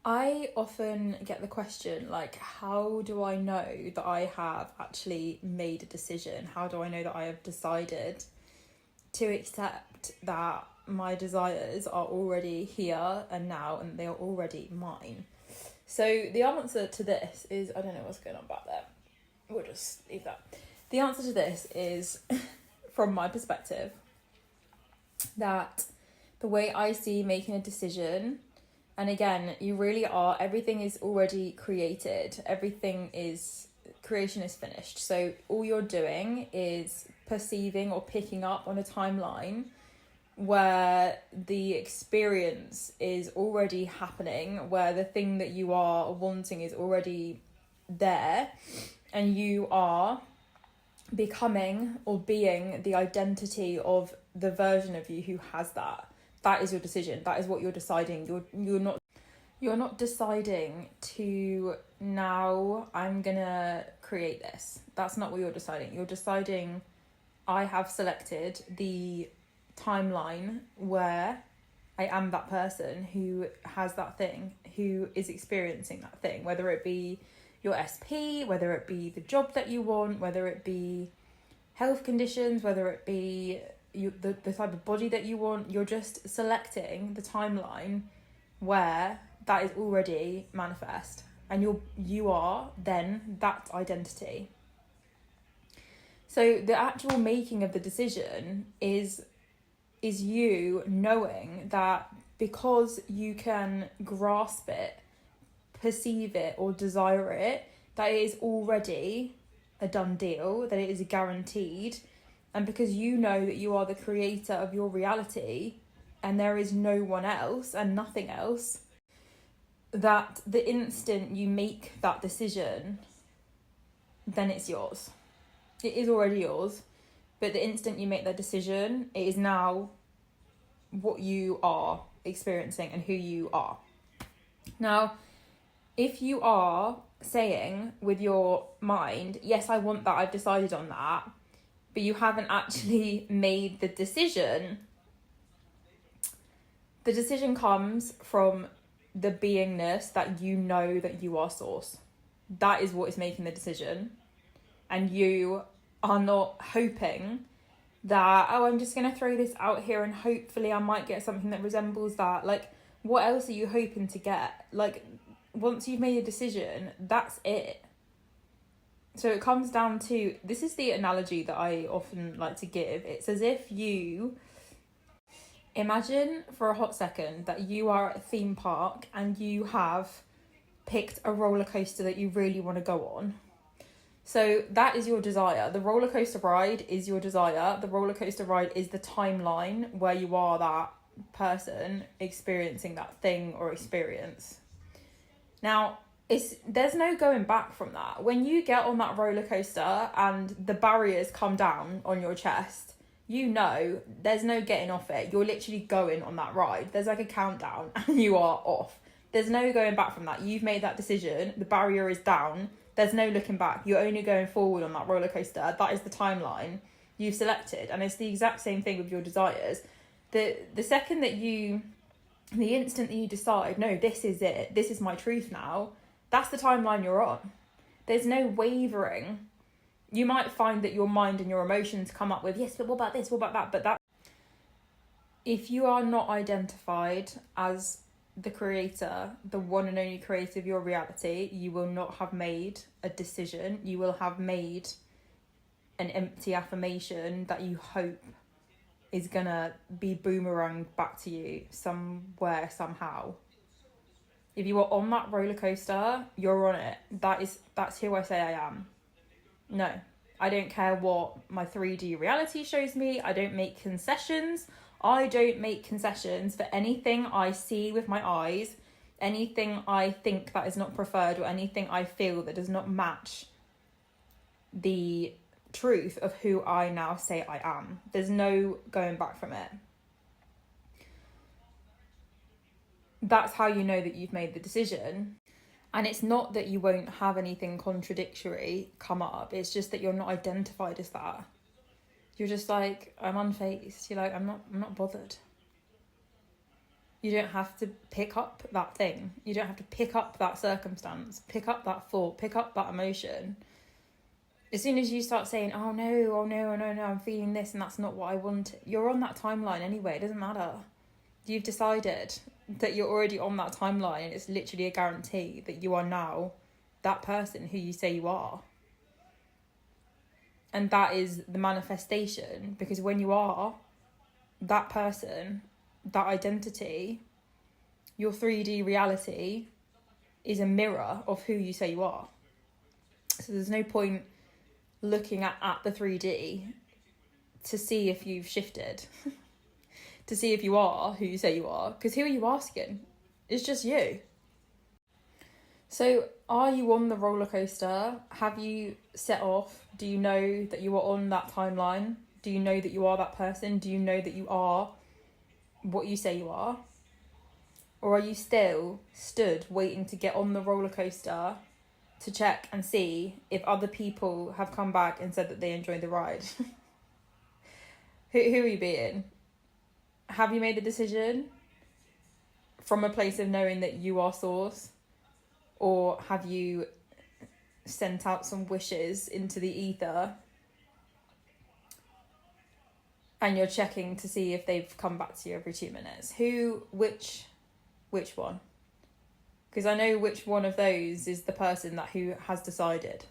I often get the question, like, how do I know that I have actually made a decision? How do I know that I have decided to accept that my desires are already here and now and they are already mine? So the answer to this is, I don't know what's going on back there. We'll just leave that. The answer to this is, from my perspective, that the way I see making a decision, and again, you really are, everything is already created. Creation is finished. So all you're doing is perceiving or picking up on a timeline where the experience is already happening, where the thing that you are wanting is already there, and you are becoming or being the identity of the version of you who has that. That is your decision. That is what you're deciding. You're not deciding to, now I'm gonna create this. That's not what you're deciding. You're deciding, I have selected the timeline where I am that person who has that thing, who is experiencing that thing, whether it be your SP, whether it be the job that you want, whether it be health conditions, whether it be the type of body that you want. You're just selecting the timeline where that is already manifest, and you are then that identity. So the actual making of the decision is you knowing that because you can grasp it, perceive it, or desire it, that it is already a done deal, that it is guaranteed. And because you know that you are the creator of your reality and there is no one else and nothing else, that the instant you make that decision, then it's yours. It is already yours, but the instant you make that decision, it is now what you are experiencing and who you are. Now, if you are saying with your mind, yes, I want that, I've decided on that, but you haven't actually made the decision comes from the beingness that you know that you are source. That is what is making the decision. And you are not hoping that, oh, I'm just going to throw this out here and hopefully I might get something that resembles that. Like, what else are you hoping to get? Like, once you've made a decision, that's it. So it comes down to, this is the analogy that I often like to give. It's as if you imagine for a hot second that you are at a theme park and you have picked a roller coaster that you really want to go on. So that is your desire. The roller coaster ride is your desire. The roller coaster ride is the timeline where you are that person experiencing that thing or experience. Now, there's no going back from that. When you get on that roller coaster and the barriers come down on your chest, you know there's no getting off it. You're literally going on that ride. There's like a countdown and you are off. There's no going back from that. You've made that decision. The barrier is down. There's no looking back. You're only going forward on that roller coaster. That is the timeline you've selected. And it's the exact same thing with your desires. The instant that you decide, no, this is it, this is my truth now, that's the timeline you're on. There's no wavering. You might find that your mind and your emotions come up with, yes, but what about this, what about that? But if you are not identified as the creator, the one and only creator of your reality, you will not have made a decision. You will have made an empty affirmation that you hope is gonna be boomeranged back to you somewhere, somehow. If you are on that roller coaster, you're on it. That's who I say I am. No, I don't care what my 3D reality shows me. I don't make concessions. I don't make concessions for anything I see with my eyes, anything I think that is not preferred, or anything I feel that does not match the truth of who I now say I am. There's no going back from it. That's how you know that you've made the decision. And it's not that you won't have anything contradictory come up. It's just that you're not identified as that. You're just like, I'm unfazed. You're like, I'm not bothered. You don't have to pick up that thing. You don't have to pick up that circumstance, pick up that thought, pick up that emotion. As soon as you start saying, oh no, I'm feeling this and that's not what I want, you're on that timeline anyway. It doesn't matter. You've decided that you're already on that timeline, and it's literally a guarantee that you are now that person who you say you are. And that is the manifestation, because when you are that person, that identity, your 3D reality is a mirror of who you say you are. So there's no point looking at the 3D to see if you've shifted, to see if you are who you say you are, because who are you asking? It's just you. So are you on the roller coaster? Have you set off? Do you know that you are on that timeline? Do you know that you are that person? Do you know that you are what you say you are? Or are you still stood waiting to get on the roller coaster to check and see if other people have come back and said that they enjoyed the ride? Who are you being? Have you made a decision from a place of knowing that you are source? Or have you sent out some wishes into the ether and you're checking to see if they've come back to you every 2 minutes? Which one? Because I know which one of those is the person who has decided.